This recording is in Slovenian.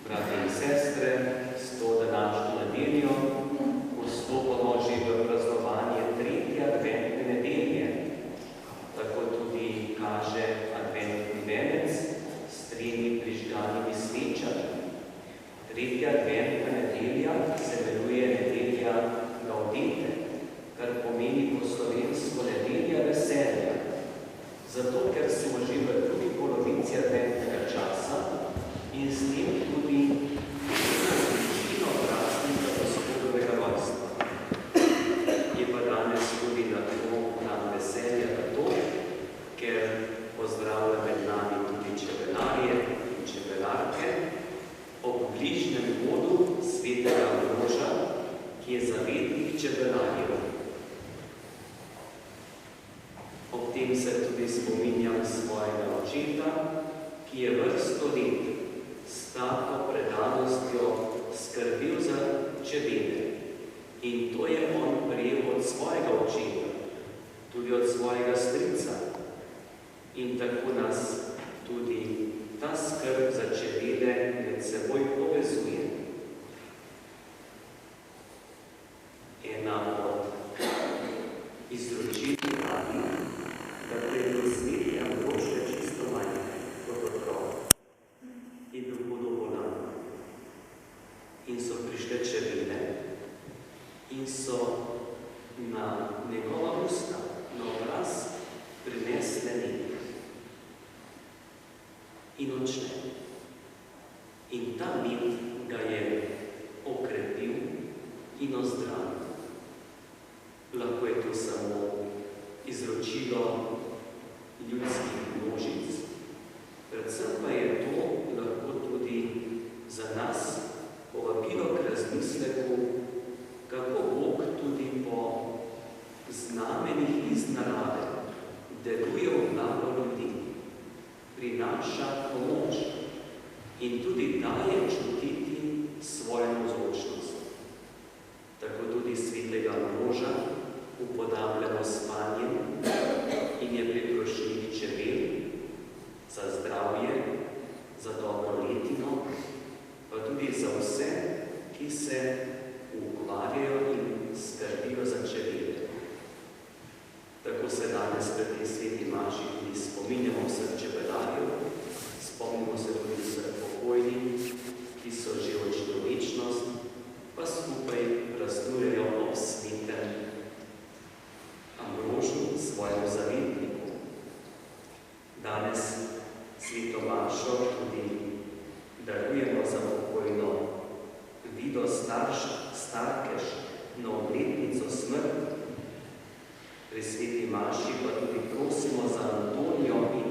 Brate in sestre, s to današnjo nedeljo vstopamo že v praznovanje tretje adventne nedelje. Tako tudi kaže adventni venec s 3 prižganimi svečami. Tretja adventna nedelja se imenuje nedelja Gaudete, kar pomeni po slovensko nedelja veselja. Zato, ker smo že v drugi polovici adventnega časa in s tem tudi večino praznika Gospodovega rojstva. Je pa danes tudi na to dan veselja zato, ker pozdravlja med nami tudi čebelarje in čebelarke ob bližnjem vodu svetega Ambroža, ki je zavetnik čebelarjev. Ob tem se tudi spominjam svojega očeta, ki je vrsto let s tako predanostjo skrbel za čebele. In to je on prejel od svojega očeta, tudi od svojega strica. In tako nas tudi ta skrb za čebele med seboj povezuje. Ena od izročil pravi, da je bil sveti Ambrož še čisto majhen kot otrok. Je bil hudo bolan. In so prišle čebele in so na njegova usta, na obraz prinesle nekaj. In odšle. In ta mit ga je okrepil in ozdravil. Lahko je to samo izročilo ljudskih množic, predvsem pa je to lahko tudi za nas povabilo k razmisleku, kako Bog tudi po znamenjih iz narave deluje v blago ljudi, prinaša pomoč in tudi daje čutiti svojo navzočnost. Tako tudi svetega Ambroža upodabljamo s panjem in je priprošljiv čebel za zdravje, za dobro letino, pa tudi za vse, ki se ukvarjajo in skrbijo za čebele. Tako se danes pred tej sveti maši tudi spominjamo vseh čebelarjev, spomnimo se tudi vseh pokojnih, ki so že odšli v večnost, pa skupaj praznujejo ob svetem Ambrožu, svojemu zavetniku. Danes sveto mašo tudi darujemo za pokojno Vido Starkeš na obletnico smrti. Pri sveti maši pa tudi prosimo za Antonijo in